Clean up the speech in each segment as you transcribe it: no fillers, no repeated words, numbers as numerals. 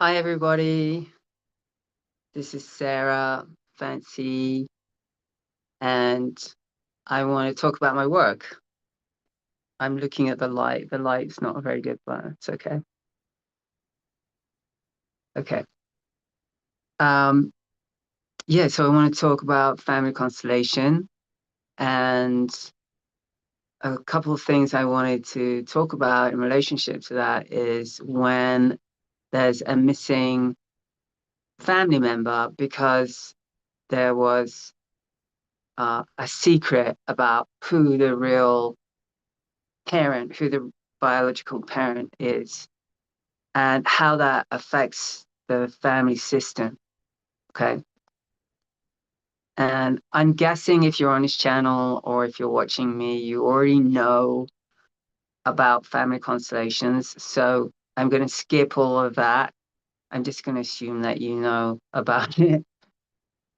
Hi, everybody. This is Sarah Fancy, and I want to talk about my work. I'm looking at the light. The light's not very good, but it's okay. Okay. Um, yeah, so I want to talk about family constellation, and a couple of things I wanted to talk about in relationship to that is when there's a missing family member because there was a secret about who the real parent, who the biological parent is, and how that affects the family system. Okay. And I'm guessing if you're on this channel or if you're watching me, you already know about family constellations. So I'm going to skip all of that. I'm just going to assume that you know about it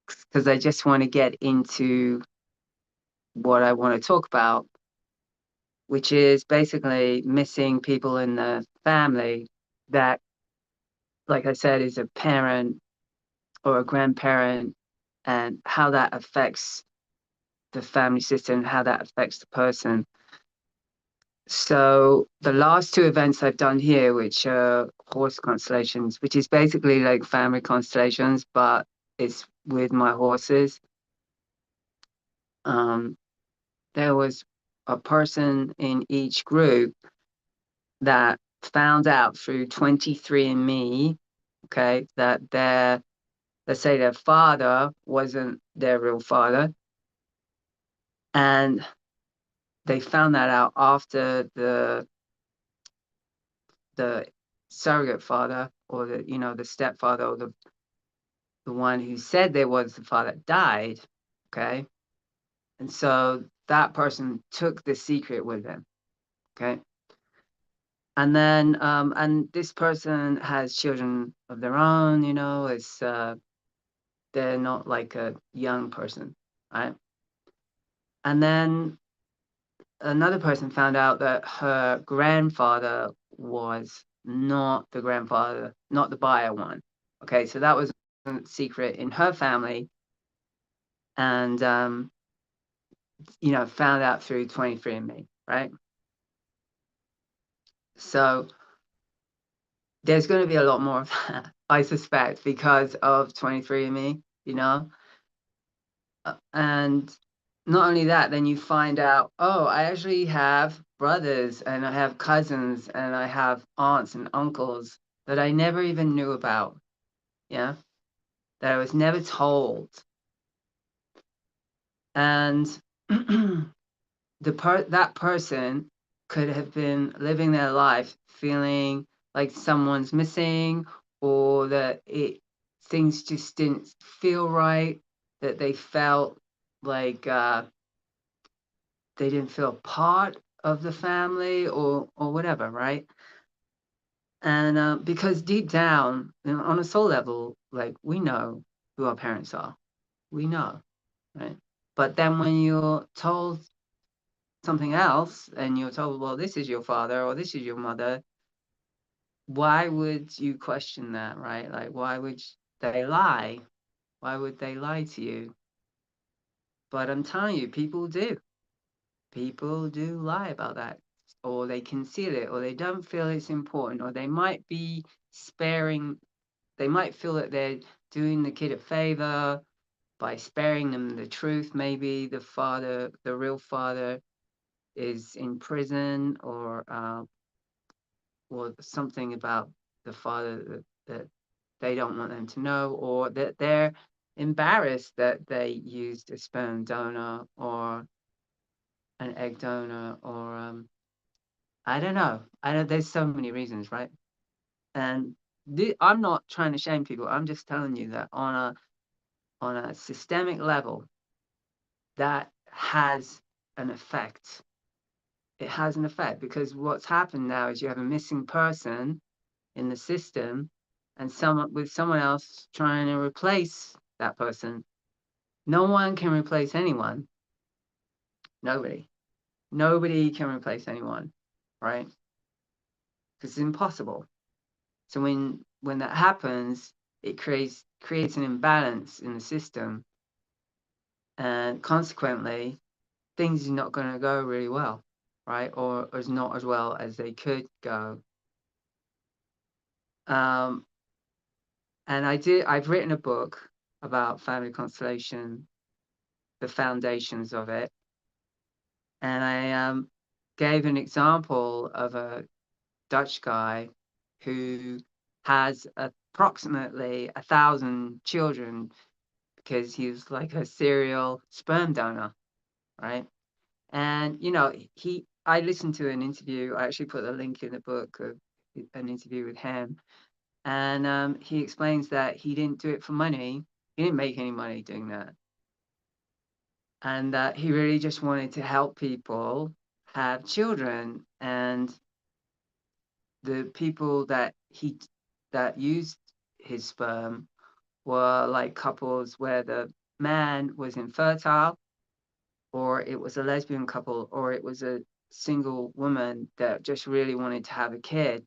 because I just want to get into what I want to talk about, which is basically missing people in the family that, like I said, is a parent or a grandparent, and how that affects the family system, how that affects the person. So the last two events I've done here, which are horse constellations, which is basically like family constellations, but it's with my horses. Um, there was a person in each group that found out through 23andMe, okay, that let's say their father wasn't their real father. And they found that out after the surrogate father, or the stepfather, or the one who said there was the father, died. Okay. And so that person took the secret with them. Okay. And then and this person has children of their own, it's they're not like a young person, right? And then another person found out that her grandfather was not the grandfather, not the bio one. Okay, so that was a secret in her family, and found out through 23andMe, right? So there's going to be a lot more of that, I suspect, because of 23andMe, and not only that, then you find out, oh, I actually have brothers and I have cousins and I have aunts and uncles that I never even knew about. Yeah. That I was never told. And that person could have been living their life feeling like someone's missing, or that things just didn't feel right, that they felt like they didn't feel part of the family, or whatever, right? And because deep down, on a soul level, like, we know who our parents are. We know, right? But then when you're told something else and you're told, well, this is your father or this is your mother, why would you question that, right? Like, why would they lie? Why would they lie to you? But I'm telling you, people do. People do lie about that, or they conceal it, or they don't feel it's important, or they might be sparing, they might feel that they're doing the kid a favor by sparing them the truth. Maybe the real father is in prison, or something about the father that they don't want them to know, or that they're embarrassed that they used a sperm donor or an egg donor, or I don't know. There's so many reasons, right? And I'm not trying to shame people. I'm just telling you that on a systemic level, that has an effect. It has an effect, because what's happened now is you have a missing person in the system, and someone else trying to replace that person. No one can replace anyone. Nobody can replace anyone, right? Because it's impossible. So when when that happens, it creates an imbalance in the system, and consequently, things are not going to go really well, right? Or as not as well as they could go. Um, and I've written a book about family constellation, the foundations of it, and I gave an example of a Dutch guy who has approximately 1,000 children because he was like a serial sperm donor, right? And I listened to an interview. I actually put a link in the book of an interview with him, and he explains that he didn't do it for money. He didn't make any money doing that, and that he really just wanted to help people have children. And the people that used his sperm were like couples where the man was infertile, or it was a lesbian couple, or it was a single woman that just really wanted to have a kid.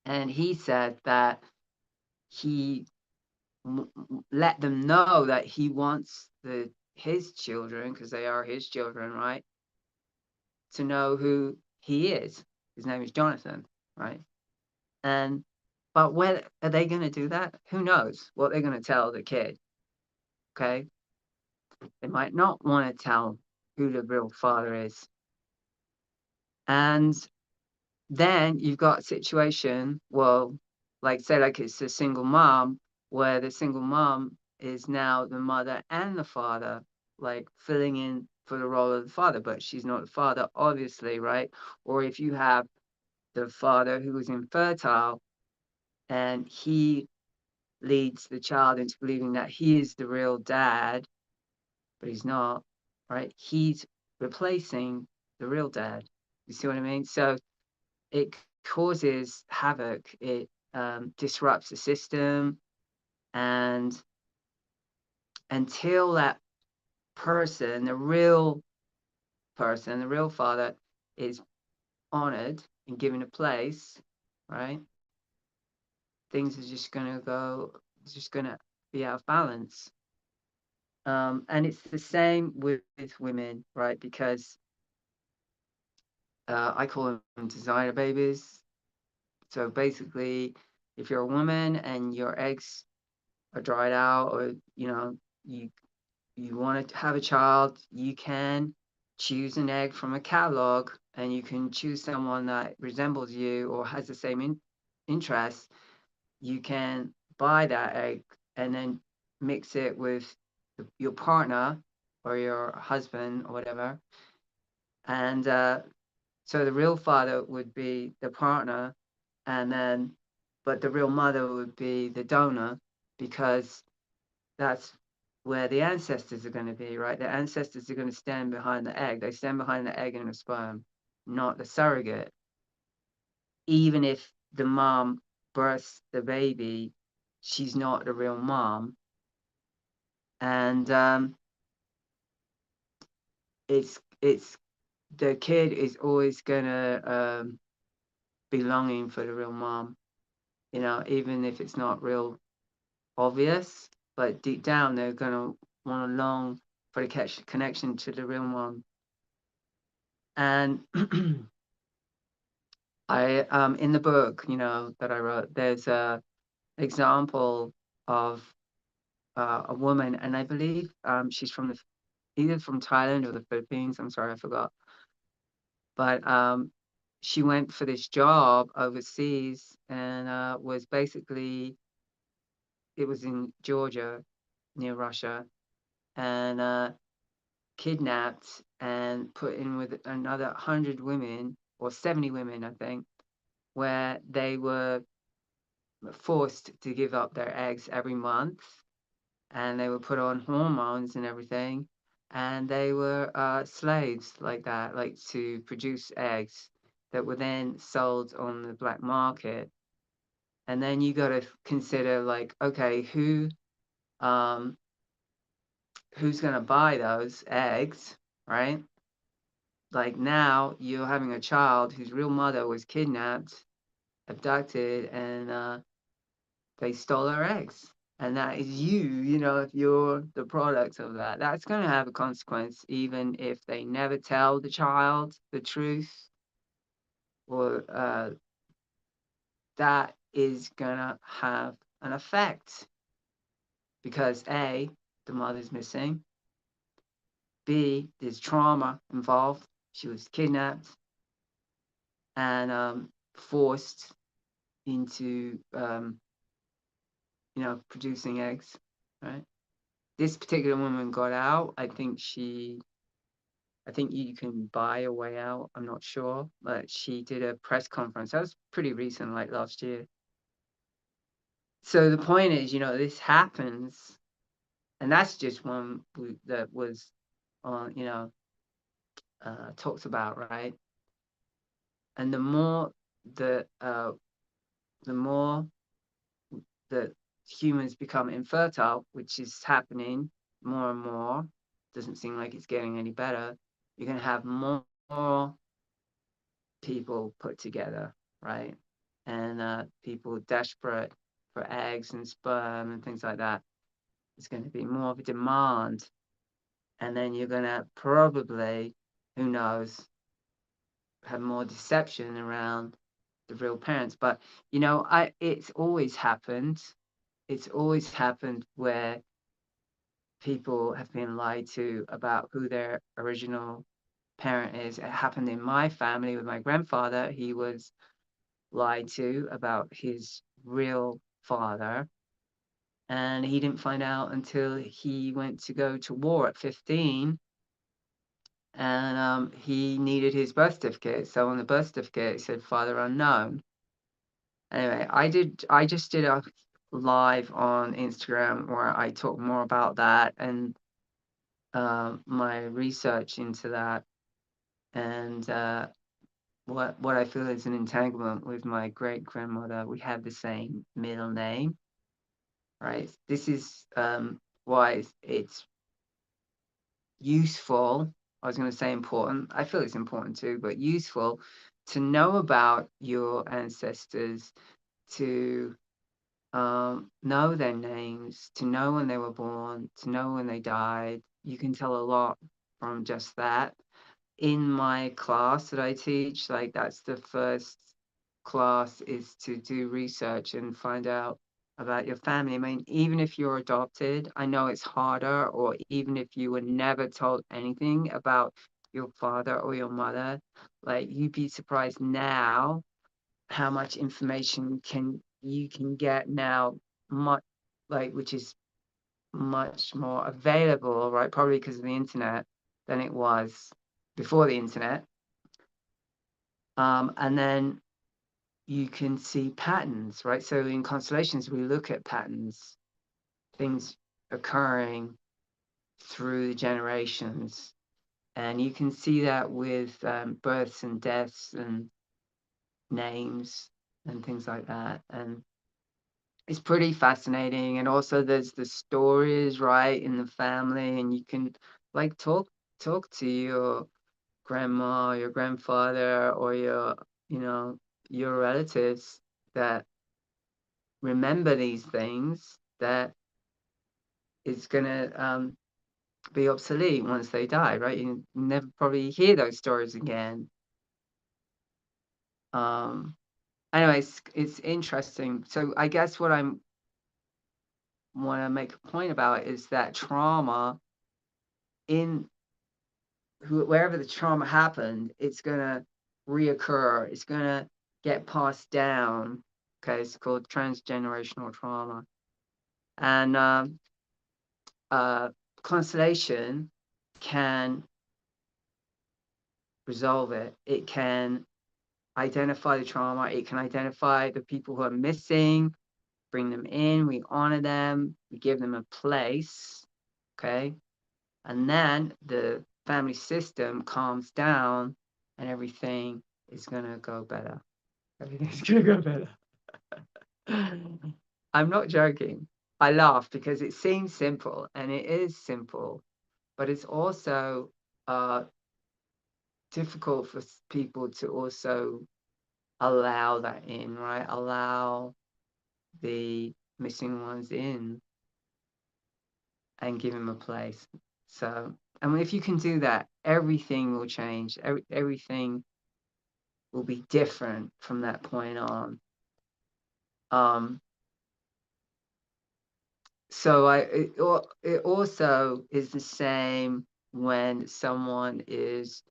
And he said that he let them know that he wants his children, because they are his children, right, to know who he is. His name is Jonathan, right? And but when are they going to do that? Who knows what they're going to tell the kid? Okay, they might not want to tell who the real father is. And then you've got a situation, well, like say like it's a single mom, where the single mom is now the mother and the father, like filling in for the role of the father, but she's not the father, obviously, right? Or if you have the father who is infertile and he leads the child into believing that he is the real dad, but he's not, right? He's replacing the real dad. You see what I mean? So it causes havoc. It disrupts the system, and until that person, the real person, the real father, is honored and given a place, right? Things are just gonna go, it's just gonna be out of balance. And it's the same with women, right? Because I call them designer babies. So basically, if you're a woman and your eggs are dried out, or you you want to have a child, you can choose an egg from a catalog, and you can choose someone that resembles you or has the same interests. You can buy that egg and then mix it with your partner or your husband or whatever. And so the real father would be the partner, and then, but the real mother would be the donor, because that's where the ancestors are going to be, right? The ancestors are going to stand behind the egg. They stand behind the egg and the sperm, not the surrogate. Even if the mom births the baby, she's not the real mom. And it's the kid is always going to be longing for the real mom, even if it's not real obvious, but deep down they're going to want to long for the connection to the real mom. And I in the book, that I wrote, there's a example of a woman, and I believe she's from either from Thailand or the Philippines. I'm sorry, I forgot. But she went for this job overseas, and was basically, it was in Georgia near Russia, and kidnapped and put in with another 100 women, or 70 women, I think, where they were forced to give up their eggs every month, and they were put on hormones and everything, and they were slaves like that, like to produce eggs that were then sold on the black market. And then you got to consider, like, okay, um who's going to buy those eggs, right? Like, now you're having a child whose real mother was kidnapped, abducted, and they stole her eggs. And that is if you're the product of that, that's going to have a consequence, even if they never tell the child the truth, or that is going to have an effect, because A, the mother's missing, B, there's trauma involved. She was kidnapped and forced into, producing eggs, right? This particular woman got out. I think you can buy a way out. I'm not sure, but she did a press conference. That was pretty recent, like last year. So the point is, this happens, and that's just one that was, talked about, right? And the more that humans become infertile, which is happening more and more, doesn't seem like it's getting any better, you're going to have more people put together, right? And people desperate for eggs and sperm and things like that. It's going to be more of a demand. And then you're going to probably, who knows, have more deception around the real parents. But, it's always happened. It's always happened where people have been lied to about who their original parent is. It happened in my family with my grandfather. He was lied to about his real father, and he didn't find out until he went to go to war at 15, and he needed his birth certificate. So on the birth certificate it said father unknown. Anyway, I just did a live on Instagram where I talk more about that and my research into that, and what I feel is an entanglement with my great grandmother. We have the same middle name, right? This is why it's useful. I was going to say important. I feel it's important too, but useful to know about your ancestors, to know their names, to know when they were born, to know when they died. You can tell a lot from just that. In my class that I teach, like that's the first class, is to do research and find out about your family. I mean, even if you're adopted, I know it's harder, or even if you were never told anything about your father or your mother, like you'd be surprised now how much information you can get now, much which is much more available, right? Probably because of the internet, than it was before the internet. And then you can see patterns, right? So in constellations, we look at patterns, things occurring through the generations. And you can see that with births and deaths and names and things like that. And it's pretty fascinating. And also there's the stories, right, in the family, and you can like talk to your grandma, your grandfather, or your relatives that remember these things, that it's gonna be obsolete once they die, right? You never probably hear those stories again. Anyways, it's interesting. So I guess what I'm want to make a point about is that trauma, in wherever the trauma happened, it's gonna reoccur. It's gonna get passed down. Okay, it's called transgenerational trauma, and Constellation can resolve it. It can identify the trauma. It can identify the people who are missing, bring them in. We honor them. We give them a place. Okay, and then the family system calms down, and everything is gonna go better. Everything's gonna go better. I'm not joking. I laugh because it seems simple, and it is simple, but it's also difficult for people to also allow that in, right? Allow the missing ones in and give them a place. So, I mean, if you can do that, everything will change. Everything will be different from that point on. Um, so it also is the same when someone is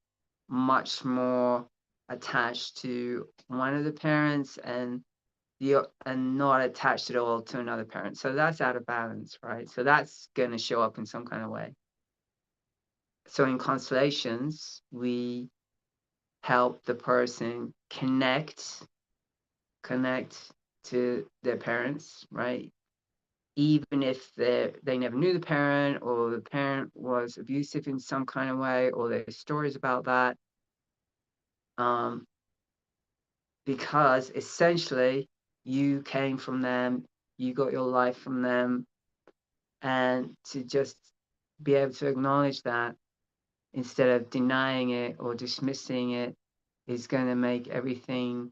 much more attached to one of the parents and not attached at all to another parent. So that's out of balance, right? So that's going to show up in some kind of way. So in constellations, we help the person connect to their parents, right? Even if they never knew the parent, or the parent was abusive in some kind of way, or there's stories about that. Because essentially you came from them, you got your life from them, and to just be able to acknowledge that instead of denying it or dismissing it is going to make everything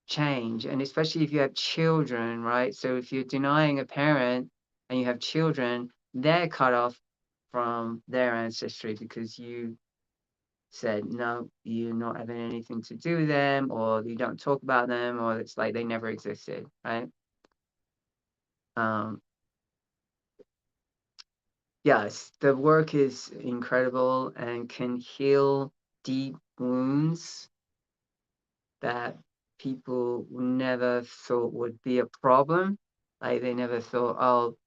change. And especially if you have children, right? So if you're denying a parent and you have children, they're cut off from their ancestry because you said no, you're not having anything to do with them, or you don't talk about them, or it's like they never existed, right? um yes, the work is incredible and can heal deep wounds that people never thought would be a problem. Like they never thought, oh,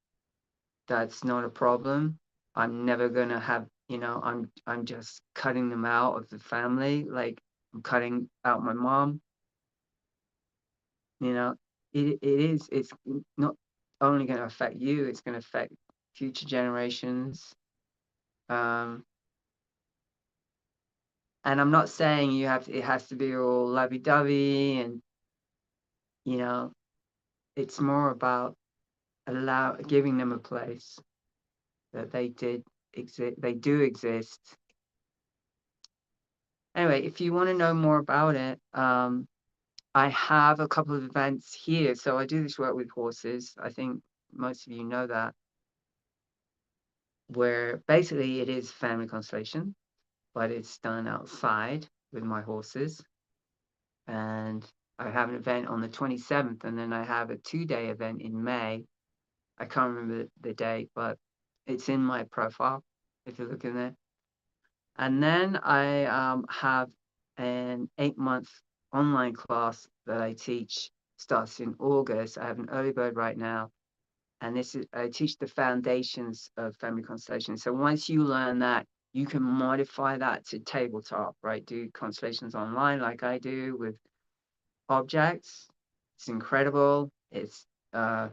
that's not a problem. I'm never gonna have, I'm just cutting them out of the family. Like I'm cutting out my mom. You know, it's not only gonna affect you, it's gonna affect future generations. Um, and I'm not saying it has to be all lovey-dovey and, you know, it's more about giving them a place that they do exist. Anyway, if you want to know more about it, I have a couple of events here. So I do this work with horses. I think most of you know that, where basically it is family constellation, but it's done outside with my horses. And I have an event on the 27th, and then I have a 2-day event in May. I can't remember the date, but it's in my profile if you look in there. And then I have an 8-month online class that I teach, starts in August. I have an early bird right now. And I teach the foundations of family constellation. So once you learn that, you can modify that to tabletop, right? Do constellations online like I do with objects. It's incredible. It's I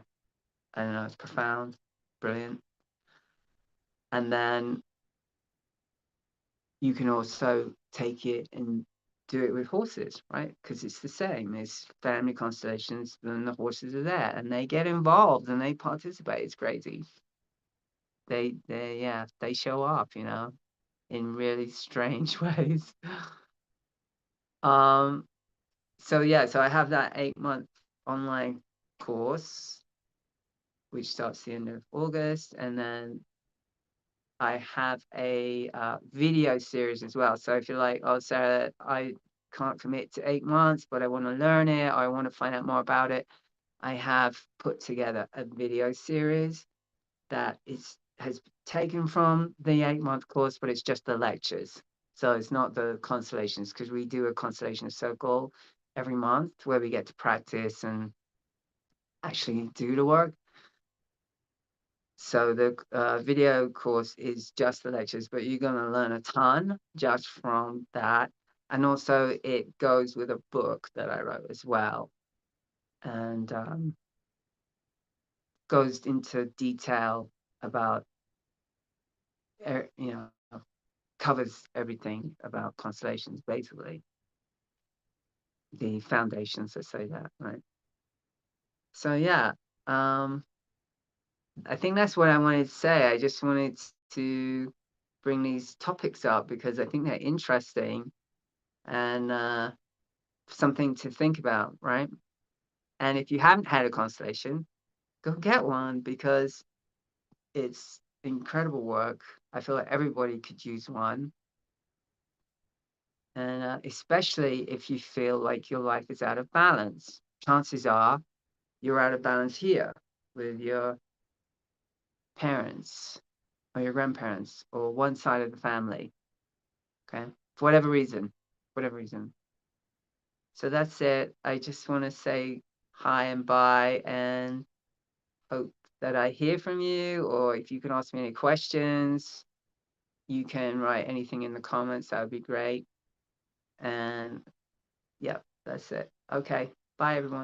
don't know, it's profound, brilliant. And then you can also take it and do it with horses, right? Because it's the same. It's family constellations, and the horses are there, and they get involved and they participate. It's crazy. They show up, in really strange ways. Um, so I have that 8-month online course, which starts the end of August, and then I have a video series as well. So if you're like, oh, Sarah, I can't commit to 8 months, but I want to learn it, or I want to find out more about it, I have put together a video series that has taken from the 8-month course, but it's just the lectures. So it's not the constellations, because we do a constellation circle every month where we get to practice and actually do the work. So the video course is just the lectures, but you're going to learn a ton just from that. And also it goes with a book that I wrote as well, and goes into detail about, you know, covers everything about constellations, basically. The foundations that say that, right? So yeah, um, I think that's what I wanted to say. I just wanted to bring these topics up because I think they're interesting and something to think about, right? And if you haven't had a constellation, go get one because it's incredible work. I feel like everybody could use one. And especially if you feel like your life is out of balance. Chances are you're out of balance here with your parents or your grandparents or one side of the family. Okay. For whatever reason. Whatever reason. So that's it. I just want to say hi and bye and hope that I hear from you, or if you can ask me any questions, you can write anything in the comments. That would be great. And yeah, that's it. Okay. Bye, everyone.